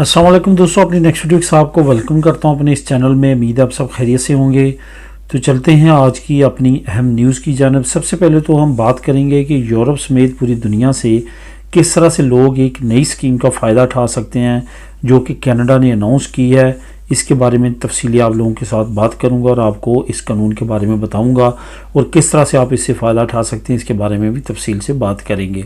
अस्सलाम वालेकुम दोस्तों, अपनी नेक्स्ट वीडियो के साथ आपको वेलकम करता हूं अपने इस चैनल में। उम्मीद है आप सब खैरियत से होंगे। तो चलते हैं आज की अपनी अहम न्यूज़ की जानिब। सबसे पहले तो हम बात करेंगे कि यूरोप समेत पूरी दुनिया से किस तरह से लोग एक नई स्कीम का फ़ायदा उठा सकते हैं जो कि कनाडा ने अनाउंस की है। इसके बारे में तफसीली आप लोगों के साथ बात करूंगा और आपको इस कानून के बारे में बताऊंगा और किस तरह से आप इससे फ़ायदा उठा सकते हैं, इसके बारे में भी तफसील से बात करेंगे।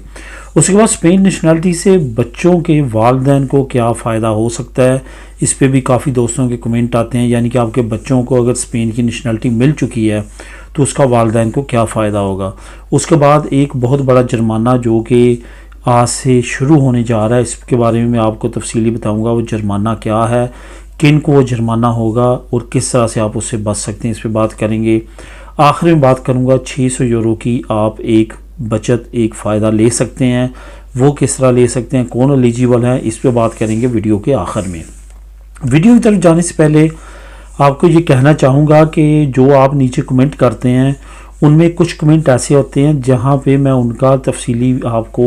उसके बाद स्पेन नेशनलिटी से बच्चों के वालिदैन को क्या फ़ायदा हो सकता है, इस पे भी काफ़ी दोस्तों के कमेंट आते हैं। यानी कि आपके बच्चों को अगर स्पेन की नेशनलिटी मिल चुकी है तो उसका वालिदैन को क्या फ़ायदा होगा। उसके बाद एक बहुत बड़ा जुर्माना जो कि आज से शुरू होने जा रहा है, इसके बारे में मैं आपको तफसीली बताऊंगा। वो जुर्माना क्या है, किन को वो जुर्माना होगा और किस तरह से आप उससे बच सकते हैं, इस पर बात करेंगे। आखिर में बात करूंगा 600 यूरो की आप एक बचत, एक फ़ायदा ले सकते हैं। वो किस तरह ले सकते हैं, कौन एलिजिबल है, इस पर बात करेंगे वीडियो के आखिर में। वीडियो की तरफ जाने से पहले आपको ये कहना चाहूँगा कि जो आप नीचे कमेंट करते हैं उनमें कुछ कमेंट ऐसे होते हैं जहाँ पे मैं उनका तफसीली आपको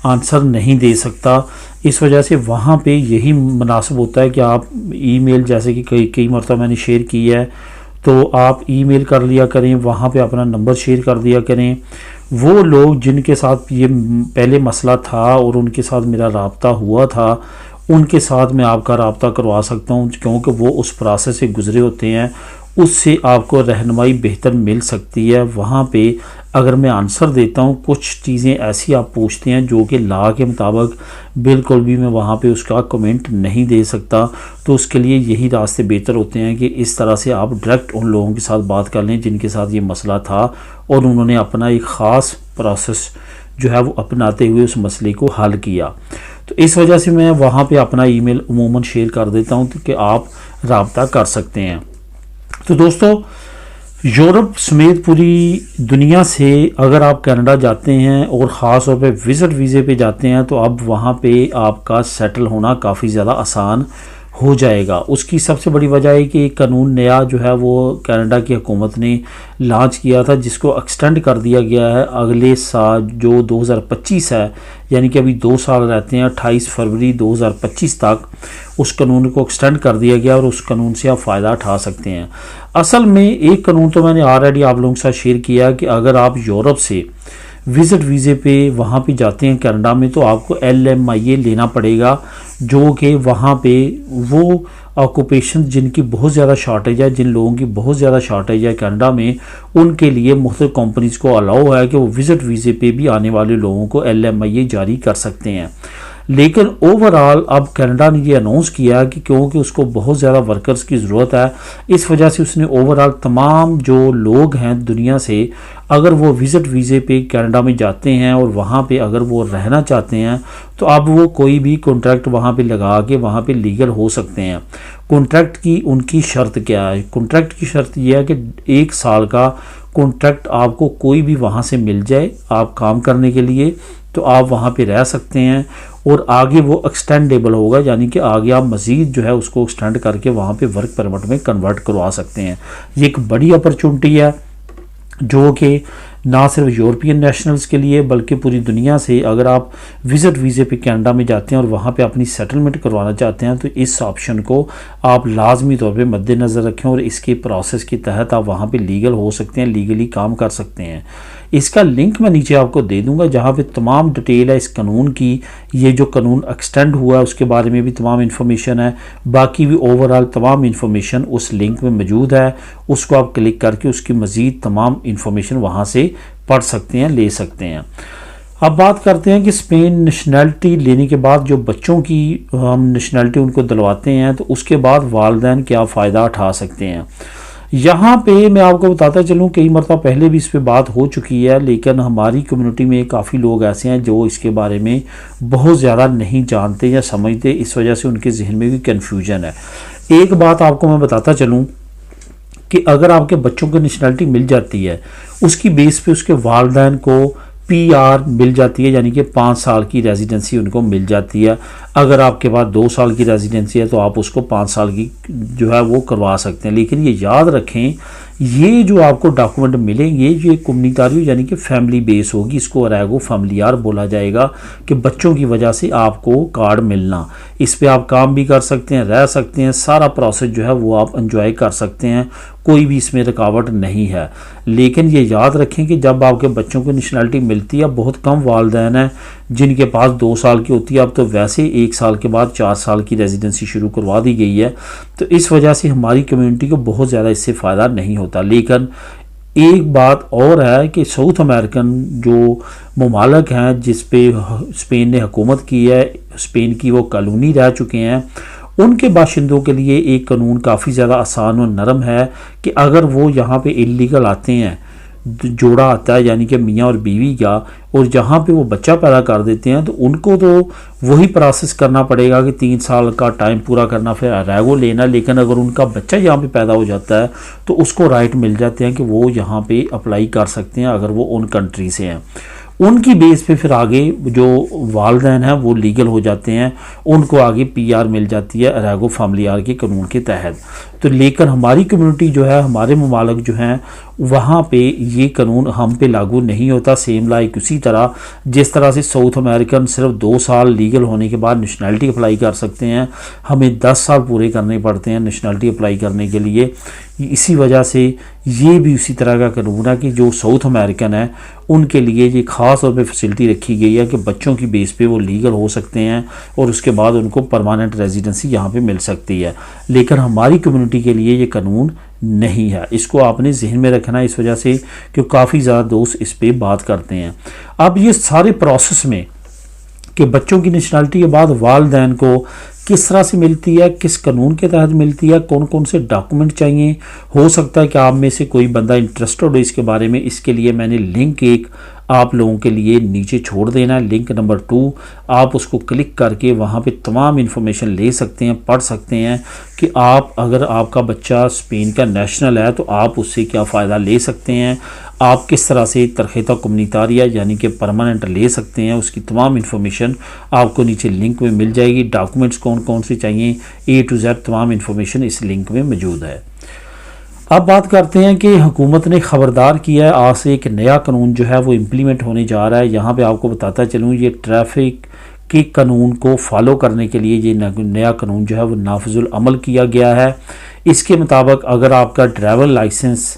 आंसर नहीं दे सकता। इस वजह से वहाँ पे यही मुनासिब होता है कि आप ईमेल, जैसे कि कई मरतबा मैंने शेयर की है, तो आप ईमेल कर लिया करें, वहाँ पे अपना नंबर शेयर कर दिया करें। वो लोग जिनके साथ ये पहले मसला था और उनके साथ मेरा राब्ता हुआ था, उनके साथ मैं आपका राब्ता करवा सकता हूँ, क्योंकि वो उस प्रोसेस से गुज़रे होते हैं। उससे आपको रहनुमाई बेहतर मिल सकती है। वहाँ पे अगर मैं आंसर देता हूँ, कुछ चीज़ें ऐसी आप पूछते हैं जो कि लॉ के मुताबिक बिल्कुल भी मैं वहाँ पे उसका कमेंट नहीं दे सकता। तो उसके लिए यही रास्ते बेहतर होते हैं कि इस तरह से आप डायरेक्ट उन लोगों के साथ बात कर लें जिनके साथ ये मसला था और उन्होंने अपना एक ख़ास प्रोसेस जो है वो अपनाते हुए उस मसले को हल किया। तो इस वजह से मैं वहाँ पे अपना ईमेल अमूमन शेयर कर देता हूँ कि आप राब्ता कर सकते हैं। तो दोस्तों, यूरोप समेत पूरी दुनिया से अगर आप कनाडा जाते हैं और ख़ास तौर पे विज़िट वीज़े पे जाते हैं तो अब वहाँ पे आपका सेटल होना काफ़ी ज़्यादा आसान हो जाएगा। उसकी सबसे बड़ी वजह है कि एक कानून नया जो है वो कनाडा की हुकूमत ने लॉन्च किया था, जिसको एक्सटेंड कर दिया गया है अगले साल जो 2025 है। यानी कि अभी 2 साल रहते हैं, 28 फरवरी 2025 तक उस कानून को एक्सटेंड कर दिया गया और उस कानून से आप फ़ायदा उठा सकते हैं। असल में एक कानून तो मैंने ऑलरेडी आप लोगों के साथ शेयर किया कि अगर आप यूरोप से विज़िट वीज़े पे वहाँ पे जाते हैं कनाडा में, तो आपको LMIA लेना पड़ेगा, जो कि वहाँ पे वो ऑक्यूपेशन जिनकी बहुत ज़्यादा शॉर्टेज है, जिन लोगों की बहुत ज़्यादा शॉर्टेज है कनाडा में, उनके लिए मुख्तलिफ कंपनीज़ को अलाउ है कि वो विज़िट वीज़े पे भी आने वाले लोगों को LMIA जारी कर सकते हैं। लेकिन ओवरऑल अब कनाडा ने ये अनाउंस किया कि क्योंकि उसको बहुत ज़्यादा वर्कर्स की ज़रूरत है, इस वजह से उसने ओवरऑल तमाम जो लोग हैं दुनिया से, अगर वो विज़िट वीज़े पे कनाडा में जाते हैं और वहाँ पे अगर वो रहना चाहते हैं तो अब वो कोई भी कॉन्ट्रैक्ट वहाँ पे लगा के वहाँ पे लीगल हो सकते हैं। कॉन्ट्रैक्ट की उनकी शर्त क्या है? कॉन्ट्रैक्ट की शर्त यह है कि 1 साल का कॉन्ट्रैक्ट आपको कोई भी वहाँ से मिल जाए आप काम करने के लिए, तो आप वहाँ पे रह सकते हैं और आगे वो एक्सटेंडेबल होगा, यानी कि आगे आप मज़ीद जो है उसको एक्सटेंड करके वहाँ पे वर्क परमिट में कन्वर्ट करवा सकते हैं। ये एक बड़ी अपॉर्चुनिटी है जो कि ना सिर्फ यूरोपियन नेशनल्स के लिए बल्कि पूरी दुनिया से अगर आप विज़िट वीज़े पे कनाडा में जाते हैं और वहाँ पे अपनी सेटलमेंट करवाना चाहते हैं तो इस ऑप्शन को आप लाजमी तौर पे मद्देनज़र रखें और इसके प्रोसेस के तहत आप वहाँ पे लीगल हो सकते हैं, लीगली काम कर सकते हैं। इसका लिंक मैं नीचे आपको दे दूंगा जहाँ पे तमाम डिटेल है इस कानून की। ये जो कानून एक्सटेंड हुआ है उसके बारे में भी तमाम इन्फॉर्मेशन है, बाकी भी ओवरऑल तमाम इन्फॉर्मेशन उस लिंक में मौजूद है। उसको आप क्लिक करके उसकी मज़ीद तमाम इन्फॉर्मेशन वहाँ से पढ़ सकते हैं, ले सकते हैं। अब बात करते हैं कि स्पेन नेशनलिटी लेने के बाद जो बच्चों की हम नेशनलिटी उनको दिलवाते हैं तो उसके बाद वालिदैन क्या फ़ायदा उठा सकते हैं। यहाँ पे मैं आपको बताता चलूँ, कई मरतबा पहले भी इस पे बात हो चुकी है, लेकिन हमारी कम्युनिटी में काफ़ी लोग ऐसे हैं जो इसके बारे में बहुत ज़्यादा नहीं जानते या समझते, इस वजह से उनके जहन में भी कन्फ्यूजन है। एक बात आपको मैं बताता चलूँ कि अगर आपके बच्चों को नेशनलिटी मिल जाती है, उसकी बेस पे उसके वालिदैन को PR मिल जाती है, यानी कि 5 साल की रेजिडेंसी उनको मिल जाती है। अगर आपके पास 2 साल की रेजिडेंसी है तो आप उसको 5 साल की जो है वो करवा सकते हैं। लेकिन ये याद रखें ये जो आपको डॉक्यूमेंट मिलेंगे ये कम्युनिटारियो यानी कि फैमिली बेस होगी, इसको अरैगो फैमिलियार बोला जाएगा कि बच्चों की वजह से आपको कार्ड मिलना। इस पे आप काम भी कर सकते हैं, रह सकते हैं, सारा प्रोसेस जो है वो आप एंजॉय कर सकते हैं, कोई भी इसमें रुकावट नहीं है। लेकिन ये याद रखें कि जब आपके बच्चों को नेशनलिटी मिलती है, बहुत कम वालिदैन हैं जिनके पास 2 साल की होती है, अब तो वैसे 1 साल के बाद 4 साल की रेजिडेंसी शुरू करवा दी गई है, तो इस वजह से हमारी कम्युनिटी को बहुत ज़्यादा इससे फ़ायदा नहीं होता। लेकिन एक बात और है कि साउथ अमेरिकन जो ममालक हैं जिस पे स्पेन ने हुकूमत की है, स्पेन की वो कॉलोनी रह चुके हैं, उनके बाशिंदों के लिए एक कानून काफ़ी ज़्यादा आसान और नरम है कि अगर वो यहाँ पे इलीगल आते हैं, जोड़ा आता है यानी कि मियाँ और बीवी का, और जहाँ पे वो बच्चा पैदा कर देते हैं, तो उनको तो वही प्रोसेस करना पड़ेगा कि 3 साल का टाइम पूरा करना, फिर अरैगो लेना। लेकिन अगर उनका बच्चा यहाँ पे पैदा हो जाता है तो उसको राइट मिल जाते हैं कि वो यहाँ पे अप्लाई कर सकते हैं अगर वो उन कंट्री से हैं। उनकी बेस पे फिर आगे जो वालिदैन हैं वो लीगल हो जाते हैं, उनको आगे पीआर मिल जाती है अरैगो फैमिलियार के कानून के तहत। तो लेकिन हमारी कम्युनिटी जो है, हमारे ममालिक जो हैं, वहाँ पे ये कानून हम पे लागू नहीं होता। सेम लाइक उसी तरह जिस तरह से साउथ अमेरिकन सिर्फ 2 साल लीगल होने के बाद नेशनलिटी अप्लाई कर सकते हैं, हमें 10 साल पूरे करने पड़ते हैं नेशनलिटी अप्लाई करने के लिए। इसी वजह से ये भी उसी तरह का कानून है कि जो साउथ अमेरिकन है उनके लिए ये ख़ास तौर पे फैसिलिटी रखी गई है कि बच्चों की बेस पे वो लीगल हो सकते हैं और उसके बाद उनको परमानेंट रेजिडेंसी यहाँ पे मिल सकती है। लेकिन हमारी कम्युनिटी के लिए ये कानून नहीं है, इसको आपने जहन में रखना है, इस वजह से कि काफ़ी ज़्यादा दोस्त इस पर बात करते हैं। अब ये सारे प्रोसेस में कि बच्चों की नेशनलिटी के बाद वालिदैन को किस तरह से मिलती है, किस कानून के तहत मिलती है, कौन कौन से डॉक्यूमेंट चाहिए, हो सकता है कि आप में से कोई बंदा इंटरेस्टेड हो इसके बारे में। इसके लिए मैंने लिंक एक आप लोगों के लिए नीचे छोड़ देना है, लिंक नंबर 2, आप उसको क्लिक करके वहाँ पे तमाम इन्फॉर्मेशन ले सकते हैं, पढ़ सकते हैं कि आप अगर आपका बच्चा स्पेन का नेशनल है तो आप उससे क्या फ़ायदा ले सकते हैं, आप किस तरह से तरखेता कम्युनिटारिया यानी कि परमानेंट ले सकते हैं, उसकी तमाम इन्फॉर्मेशन आपको नीचे लिंक में मिल जाएगी। डॉक्यूमेंट्स कौन कौन से चाहिए A to Z तमाम इन्फॉर्मेशन इस लिंक में मौजूद है। अब बात करते हैं कि हुकूमत ने ख़बरदार किया है, आज से एक नया कानून जो है वो इम्प्लीमेंट होने जा रहा है। यहाँ पे आपको बताता चलूँ, ये ट्रैफिक के कानून को फॉलो करने के लिए ये नया कानून जो है वो नाफिजुल अमल किया गया है। इसके मुताबिक अगर आपका ड्राइवर लाइसेंस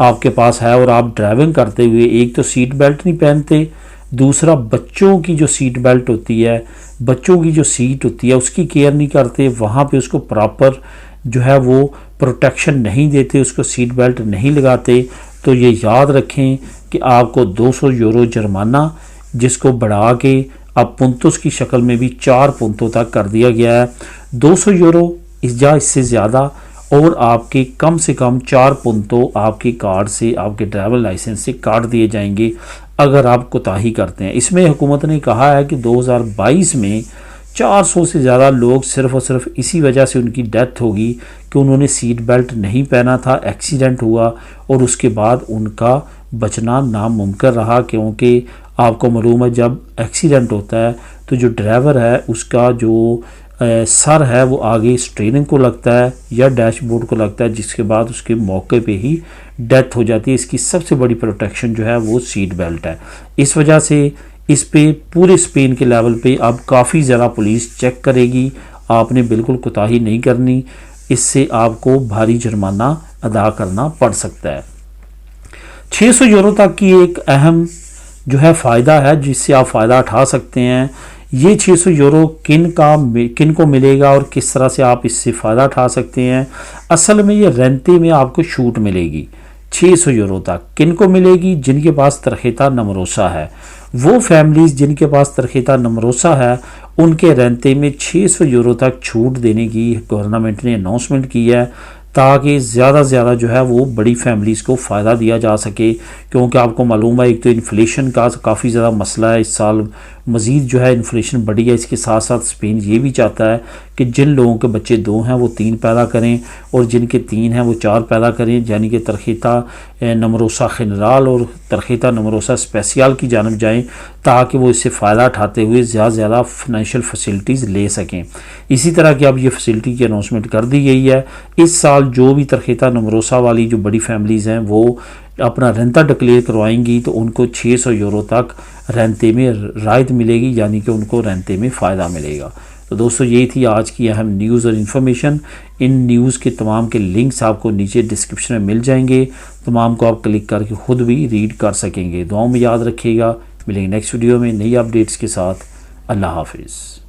आपके पास है और आप ड्राइविंग करते हुए एक तो सीट बेल्ट नहीं पहनते, दूसरा बच्चों की जो सीट बेल्ट होती है, बच्चों की जो सीट होती है उसकी केयर नहीं करते, वहाँ पे उसको प्रॉपर जो है वो प्रोटेक्शन नहीं देते, उसको सीट बेल्ट नहीं लगाते, तो ये याद रखें कि आपको 200 यूरो जुर्माना, जिसको बढ़ा के अब पुंतों की शक्ल में भी 4 पुंतों तक कर दिया गया है। 200 यूरो या इससे ज़्यादा, और आपके कम से कम 4 पुंतों आपके कार्ड से, आपके ड्राइवर लाइसेंस से काट दिए जाएंगे अगर आप कोताही करते हैं। इसमें हुकूमत ने कहा है कि 2022 में 400 से ज़्यादा लोग सिर्फ़ और सिर्फ इसी वजह से उनकी डेथ होगी कि उन्होंने सीट बेल्ट नहीं पहना था, एक्सीडेंट हुआ और उसके बाद उनका बचना नामुमकिन रहा। क्योंकि आपको मालूम है जब एक्सीडेंट होता है तो जो ड्राइवर है उसका जो सर है वो आगे स्टीयरिंग को लगता है या डैशबोर्ड को लगता है, जिसके बाद उसके मौके पे ही डेथ हो जाती है। इसकी सबसे बड़ी प्रोटेक्शन जो है वो सीट बेल्ट है। इस वजह से इस पे पूरे स्पेन के लेवल पे अब काफ़ी ज़्यादा पुलिस चेक करेगी, आपने बिल्कुल कोताही नहीं करनी, इससे आपको भारी जुर्माना अदा करना पड़ सकता है। 600 यूरो तक की एक अहम जो है फ़ायदा है जिससे आप फ़ायदा उठा सकते हैं। ये 600 यूरो किन को मिलेगा और किस तरह से आप इससे फ़ायदा उठा सकते हैं। असल में ये रेंटे में आपको छूट मिलेगी 600 यूरो तक। किन को मिलेगी? जिनके पास तरखेता नमरोसा है। वो फैमिलीज़ जिनके पास तरखेता नमरोसा है उनके रेंटे में 600 यूरो तक छूट देने की गवर्नमेंट ने अनाउंसमेंट की है, ताकि ज़्यादा से ज़्यादा जो है वो बड़ी फैमिलीज़ को फ़ायदा दिया जा सके। क्योंकि आपको मालूम है एक तो इन्फ्लेशन का काफ़ी ज़्यादा मसला है, इस साल मज़ीद जो है इन्फ्लेशन बढ़ी है। इसके साथ साथ स्पेन ये भी चाहता है कि जिन लोगों के बच्चे 2 हैं वो 3 पैदा करें और जिनके 3 हैं वो 4 पैदा करें, यानी कि तरखेता नमरोसा खनराल और तरखेता नमरोसा स्पेशल की जानब जाएँ, ताकि वो इससे फ़ायदा उठाते हुए ज़्यादा से ज़्यादा फिनंशियल फैसिलिटीज़ ले सकें। इसी तरह की अब ये फैसिलिटी की अनाउंसमेंट कर दी गई है। इस साल फ़िलहाल जो भी तरखेता नमरोसा वाली जो बड़ी फैमिलीज़ हैं वो अपना रेंता डिक्लेयर करवाएंगी तो उनको 600 यूरो तक रेंते में रायत मिलेगी, यानी कि उनको रेंते में फ़ायदा मिलेगा। तो दोस्तों ये थी आज की अहम न्यूज़ और इन्फॉर्मेशन। इन न्यूज़ के तमाम के लिंक्स आपको नीचे डिस्क्रिप्शन में मिल जाएंगे, तमाम को आप क्लिक करके ख़ुद भी रीड कर सकेंगे। दुआओं में याद रखिएगा। मिलेंगे नेक्स्ट वीडियो में नई अपडेट्स के साथ। अल्लाह हाफिज़।